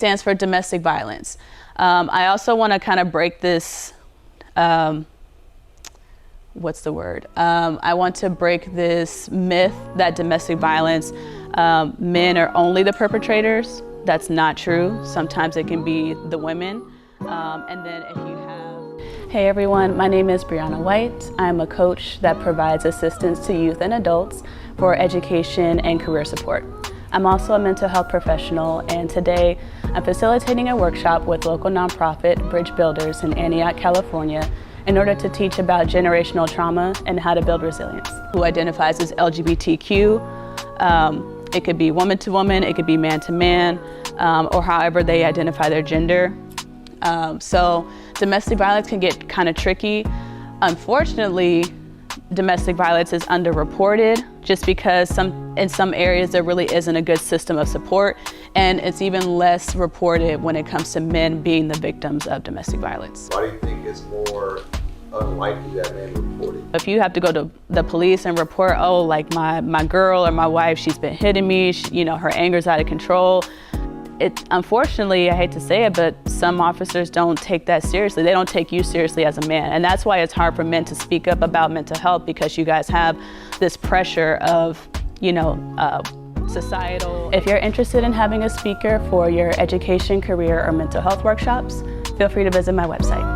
stands for domestic violence. I also want to kind of break this, I want to break this myth that domestic violence, men are only the perpetrators. That's not true. Sometimes it can be the women. And then if you have... Hey everyone, my name is Brianna White. I'm a coach that provides assistance to youth and adults for education and career support. I'm also a mental health professional, and today I'm facilitating a workshop with local nonprofit Bridge Builders in Antioch, California, in order to teach about generational trauma and how to build resilience. Who identifies as LGBTQ, it could be woman to woman, it could be man to man, or however they identify their gender. So domestic violence can get kind of tricky. Unfortunately, domestic violence is underreported just because in some areas there really isn't a good system of support, and it's even less reported when it comes to men being the victims of domestic violence. Why do you think it's more unlikely that men report it? If you have to go to the police and report, oh, like my girl or my wife, she's been hitting me, her anger's out of control. Unfortunately, I hate to say it, but some officers don't take that seriously. They don't take you seriously as a man. And that's why it's hard for men to speak up about mental health, because you guys have this pressure of, societal. If you're interested in having a speaker for your education, career, or mental health workshops, feel free to visit my website.